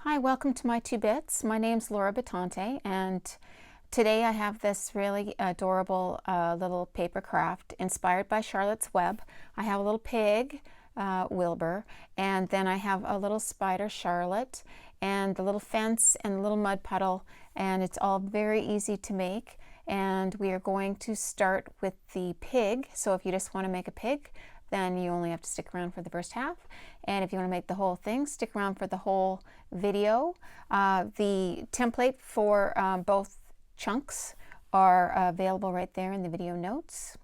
Hi, welcome to my 2 Bits. My name's Laura Batante, and today I have this really adorable little paper craft inspired by Charlotte's Web. I have a little pig, Wilbur, and then I have a little spider, Charlotte, and the little fence and the little mud puddle, and it's all very easy to make. And we are going to start with the pig. So if you just want to make a pig, then you only have to stick around for the first half. And if you want to make the whole thing, stick around for the whole video. The template for both chunks are available right there in the video notes.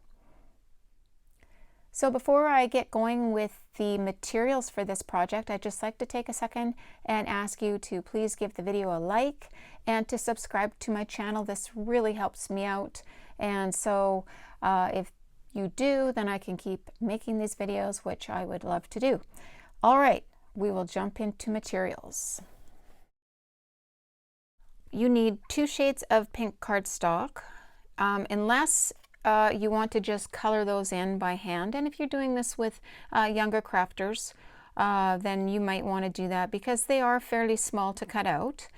So before I get going with the materials for this project, I'd just like to take a second and ask you to please give the video a like and to subscribe to my channel. This really helps me out. And so if you do, then I can keep making these videos, which I would love to do. All right, we will jump into materials. You need 2 shades of pink cardstock, unless you want to just color those in by hand. And if you're doing this with younger crafters, then you might want to do that because they are fairly small to cut out.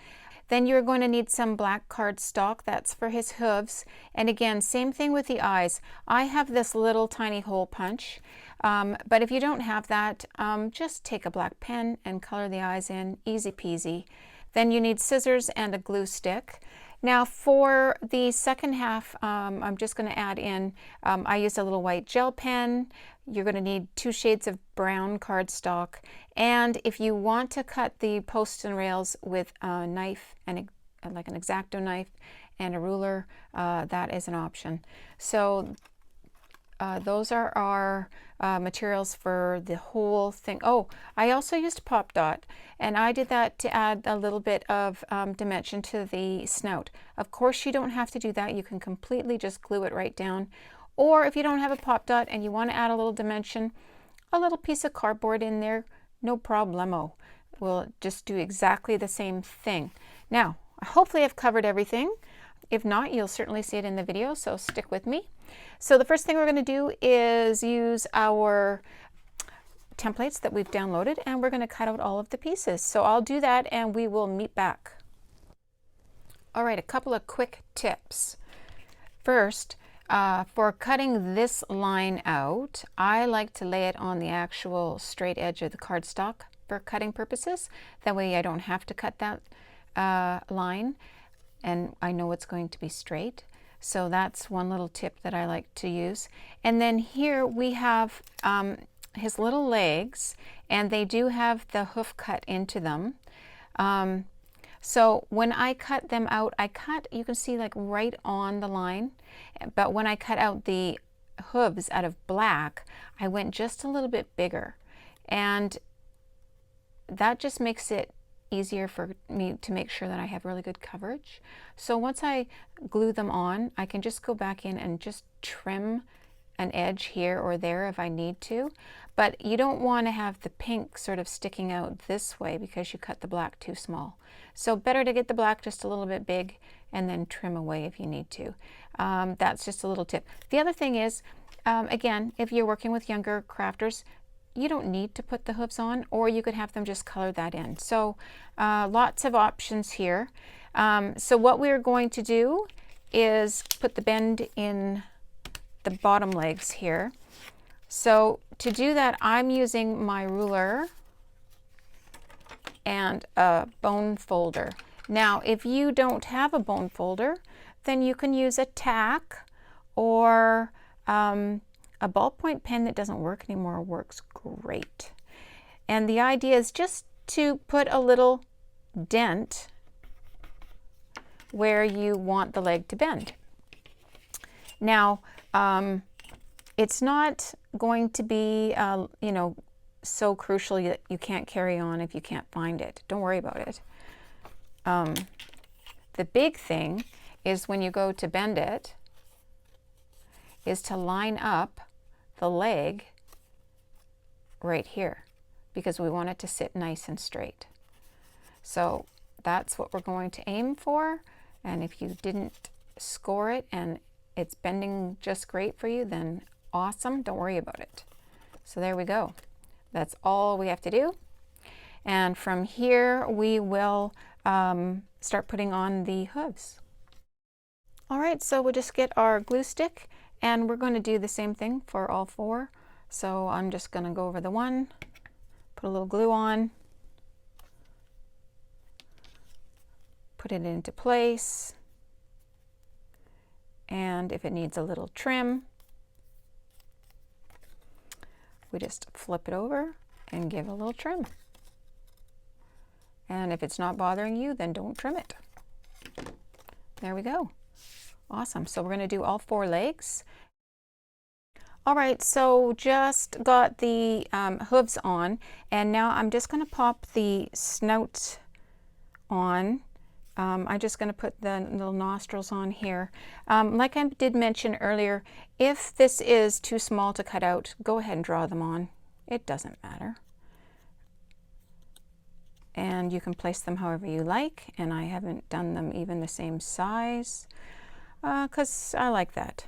Then you're going to need some black cardstock. That's for his hooves. And again, same thing with the eyes. I have this little tiny hole punch, but if you don't have that, just take a black pen and color the eyes in, easy peasy. Then you need scissors and a glue stick. Now for the second half, I'm just going to add in, I used a little white gel pen. You're going to need 2 shades of brown cardstock. And if you want to cut the posts and rails with a knife, and like an X-Acto knife and a ruler, that is an option. So those are our materials for the whole thing. Oh, I also used Pop Dot, and I did that to add a little bit of dimension to the snout. Of course, you don't have to do that. You can completely just glue it right down. Or if you don't have a Pop Dot and you want to add a little dimension, a little piece of cardboard in there, no problemo. We'll just do exactly the same thing. Now, hopefully I've covered everything. If not, you'll certainly see it in the video, so stick with me. So the first thing we're going to do is use our templates that we've downloaded, and we're going to cut out all of the pieces. So I'll do that and we will meet back. All right, a couple of quick tips. First, for cutting this line out, I like to lay it on the actual straight edge of the cardstock for cutting purposes. That way I don't have to cut that line, and I know it's going to be straight. So that's one little tip that I like to use. And then here we have his little legs, and they do have the hoof cut into them. So when I cut them out, I cut, you can see, like right on the line. But when I cut out the hooves out of black, I went just a little bit bigger. And that just makes it easier for me to make sure that I have really good coverage. So once I glue them on, I can just go back in and just trim an edge here or there if I need to. But you don't want to have the pink sort of sticking out this way because you cut the black too small. So better to get the black just a little bit big and then trim away if you need to. That's just a little tip. The other thing is, again, if you're working with younger crafters, you don't need to put the hooves on, or you could have them just color that in. So lots of options here. So what we're going to do is put the bend in the bottom legs here. So to do that, I'm using my ruler and a bone folder. Now, if you don't have a bone folder, then you can use a tack, or a ballpoint pen that doesn't work anymore works great. And the idea is just to put a little dent where you want the leg to bend. Now, it's not going to be, you know, so crucial that you can't carry on if you can't find it. Don't worry about it. The big thing is when you go to bend it, is to line up the leg right here, because we want it to sit nice and straight. So that's what we're going to aim for. And if you didn't score it and it's bending just great for you, then awesome, don't worry about it. So there we go. That's all we have to do. And from here, we will start putting on the hooves. All right, so we'll just get our glue stick, and we're going to do the same thing for all 4. So I'm just going to go over the one, put a little glue on, put it into place, and if it needs a little trim, we just flip it over and give a little trim. And if it's not bothering you, then don't trim it. There we go. Awesome. So we're going to do all 4 legs. All right, so just got the hooves on, and now I'm just going to pop the snout on. I'm just going to put the little nostrils on here. Like I did mention earlier, if this is too small to cut out, go ahead and draw them on. It doesn't matter. And you can place them however you like, and I haven't done them even the same size because I like that.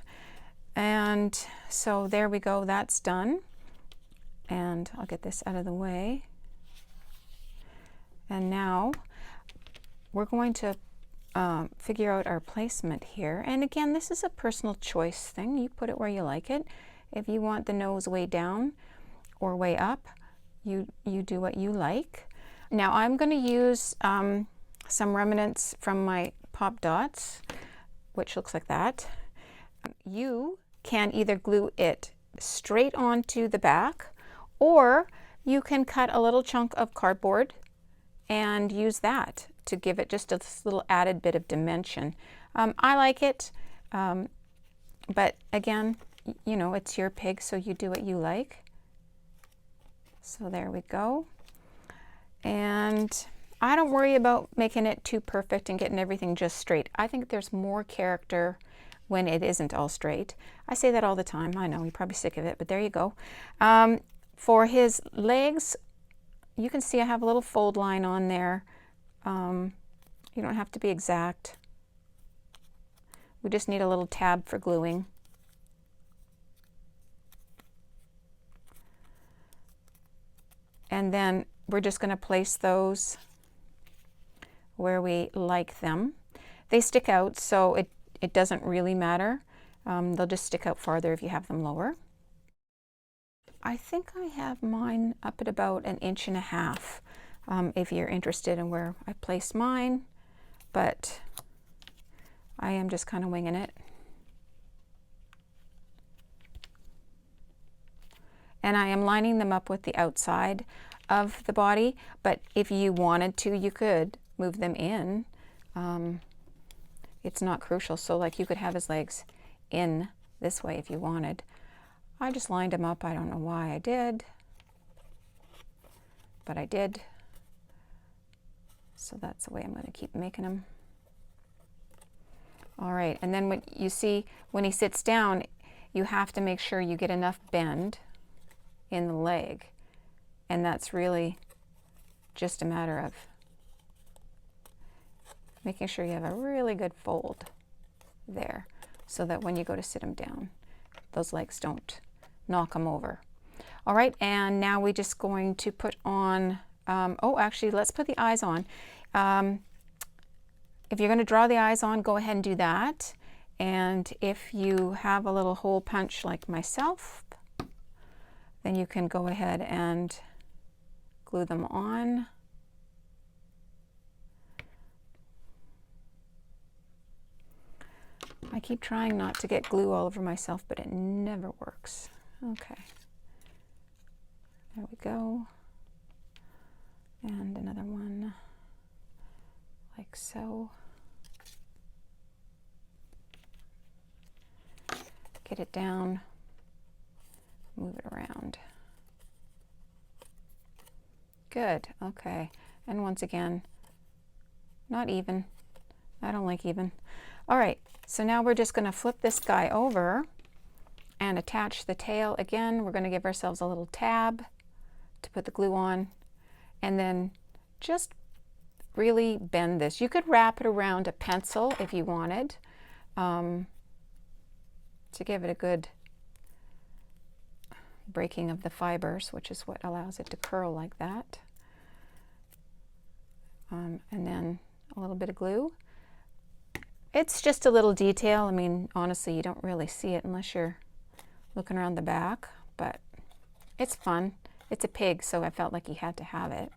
And so there we go, that's done. And I'll get this out of the way. And now we're going to figure out our placement here. And again, this is a personal choice thing. You put it where you like it. If you want the nose way down or way up, you do what you like. Now I'm going to use some remnants from my pop dots, which looks like that. You can either glue it straight onto the back, or you can cut a little chunk of cardboard and use that to give it just a little added bit of dimension. I like it, but again, you know, it's your pig, so you do what you like. So there we go. And I don't worry about making it too perfect and getting everything just straight. I think there's more character when it isn't all straight. I say that all the time. I know, you're probably sick of it, but there you go. For his legs, you can see I have a little fold line on there. You don't have to be exact. We just need a little tab for gluing. And then we're just going to place those where we like them. They stick out, so it doesn't really matter. They'll just stick out farther if you have them lower. I think I have mine up at about 1.5 inches, if you're interested in where I place mine, but I am just kind of winging it. And I am lining them up with the outside of the body, but if you wanted to, you could move them in. It's not crucial, so like you could have his legs in this way if you wanted. I just lined them up. I don't know why I did, but I did. So that's the way I'm going to keep making them. All right, and then when you see when he sits down, you have to make sure you get enough bend in the leg, and that's really just a matter of making sure you have a really good fold there, so that when you go to sit him down, those legs don't knock him over. All right, and now we're just going to put on, oh, actually, let's put the eyes on. If you're going to draw the eyes on, go ahead and do that. And if you have a little hole punch like myself, then you can go ahead and glue them on. I keep trying not to get glue all over myself, but it never works. Okay, there we go. And another one like so. Get it down, move it around. Good, okay. And once again, not even. I don't like even. All right, so now we're just going to flip this guy over and attach the tail. Again, we're going to give ourselves a little tab to put the glue on, and then just really bend this. You could wrap it around a pencil if you wanted, to give it a good breaking of the fibers, which is what allows it to curl like that. and then a little bit of glue. It's just a little detail. I mean, honestly, you don't really see it unless you're looking around the back, but it's fun. It's a pig, so I felt like he had to have it.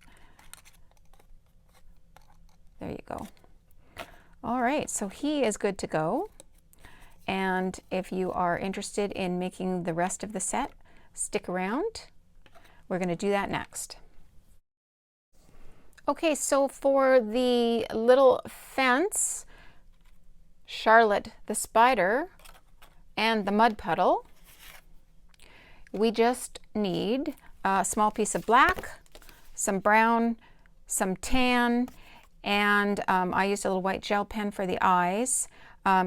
There you go. All right, so he is good to go. And if you are interested in making the rest of the set, stick around. We're going to do that next. Okay, so for the little fence, Charlotte the spider, and the mud puddle, we just need a small piece of black, some brown, some tan, and I used a little white gel pen for the eyes,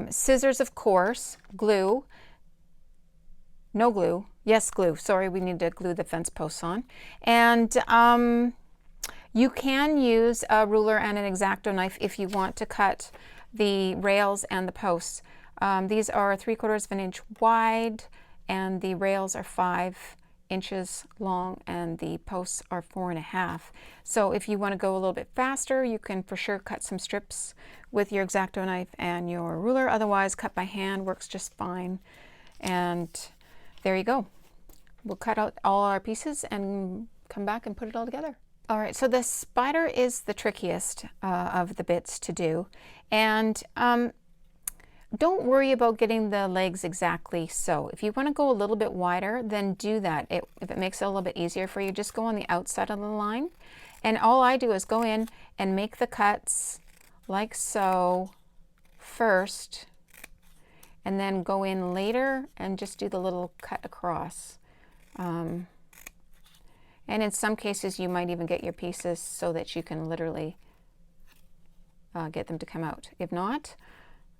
scissors, of course, glue, no glue, yes glue, sorry, we need to glue the fence posts on, and you can use a ruler and an X-Acto knife if you want to cut the rails and the posts. These are 3/4 of an inch wide, and the rails are 5 inches long, and the posts are 4.5. So if you want to go a little bit faster, you can for sure cut some strips with your X-Acto knife and your ruler. Otherwise, cut by hand works just fine. And there you go. We'll cut out all our pieces and come back and put it all together. All right, so the spider is the trickiest of the bits to do. And don't worry about getting the legs exactly so. If you want to go a little bit wider, then do that. If it makes it a little bit easier for you, just go on the outside of the line. And all I do is go in and make the cuts like so first, and then go in later and just do the little cut across. And in some cases, you might even get your pieces so that you can literally get them to come out. If not,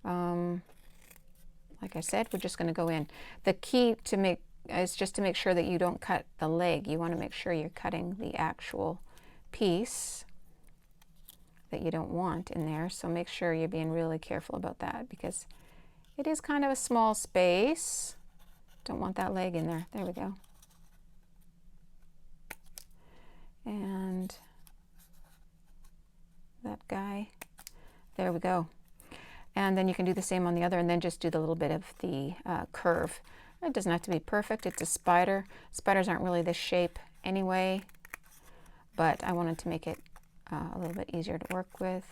like I said, we're just going to go in. The key is just to make sure that you don't cut the leg. You want to make sure you're cutting the actual piece that you don't want in there. So make sure you're being really careful about that, because it is kind of a small space. Don't want that leg in there. There we go. And that guy, there we go. And then you can do the same on the other, and then just do the little bit of the curve. It doesn't have to be perfect. It's a spider. Spiders aren't really this shape anyway, but I wanted to make it a little bit easier to work with.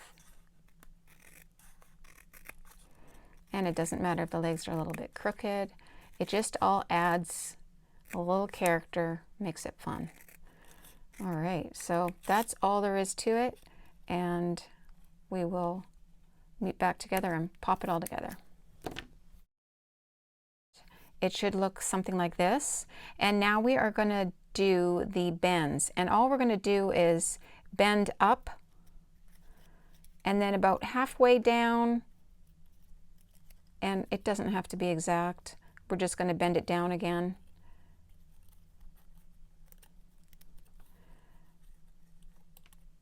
And it doesn't matter if the legs are a little bit crooked. It just all adds a little character, makes it fun. All right, so that's all there is to it, and we will meet back together and pop it all together. It should look something like this. And now we are going to do the bends, and all we're going to do is bend up and then about halfway down, and it doesn't have to be exact. We're just going to bend it down again.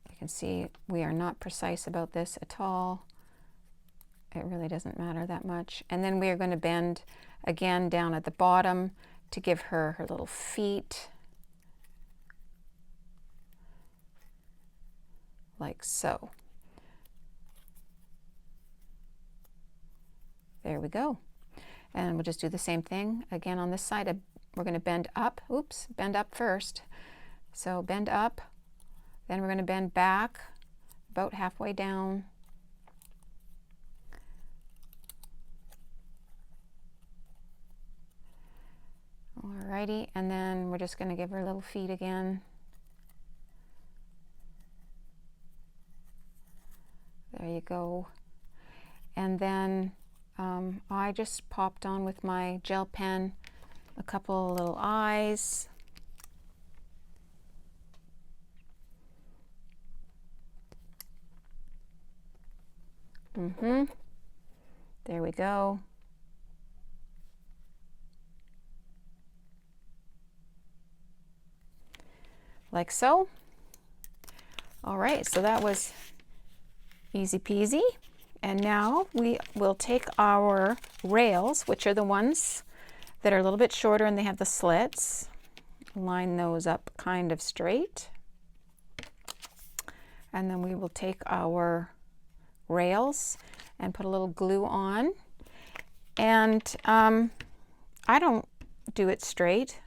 You can see we are not precise about this at all. It really doesn't matter that much. And then we are going to bend again down at the bottom to give her her little feet, like so. There we go. And we'll just do the same thing again on this side. We're going to bend up. Oops, bend up first. So bend up, then we're going to bend back about halfway down. Alrighty, and then we're just going to give her little feet again. There you go. And then I just popped on with my gel pen a couple little eyes. There we go. Like so. All right, so that was easy peasy. And now we will take our rails, which are the ones that are a little bit shorter and they have the slits, line those up kind of straight. And then we will take our rails and put a little glue on. And I don't do it straight.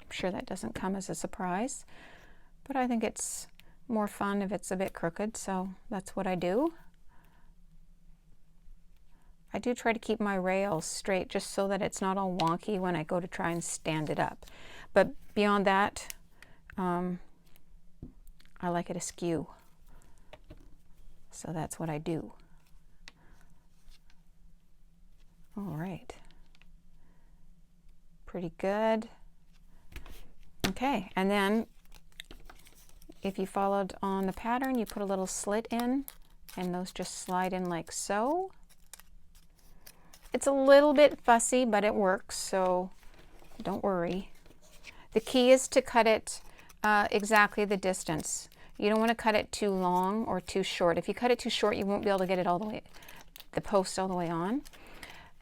I'm sure that doesn't come as a surprise, but I think it's more fun if it's a bit crooked, so that's what I do. I do try to keep my rails straight just so that it's not all wonky when I go to try and stand it up. But beyond that, I like it askew. So that's what I do. All right. Pretty good. Okay, and then if you followed on the pattern, you put a little slit in, and those just slide in like so. It's a little bit fussy, but it works, so don't worry. The key is to cut it exactly the distance. You don't want to cut it too long or too short. If you cut it too short, you won't be able to get it all the way, the post all the way on.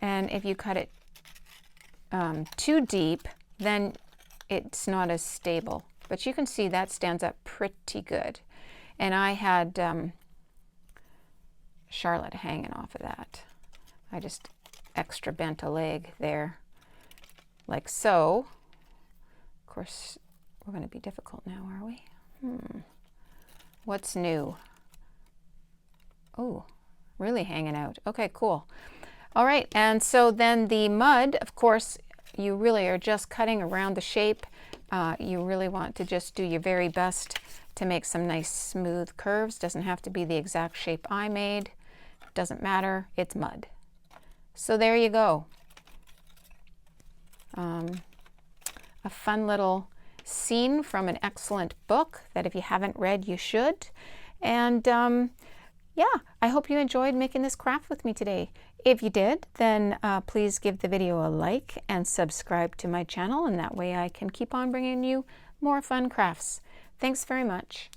And if you cut it too deep, then it's not as stable. But you can see that stands up pretty good. And I had Charlotte hanging off of that. I just extra bent a leg there, like so. Of course, we're going to be difficult now, are we? What's new? Oh, really hanging out. Okay, cool. All right, and so then the mud, of course, you really are just cutting around the shape. You really want to just do your very best to make some nice smooth curves. Doesn't have to be the exact shape I made. Doesn't matter, it's mud. So there you go. A fun little scene from an excellent book that if you haven't read, you should. And yeah, I hope you enjoyed making this craft with me today. If you did, then please give the video a like and subscribe to my channel, and that way I can keep on bringing you more fun crafts. Thanks very much.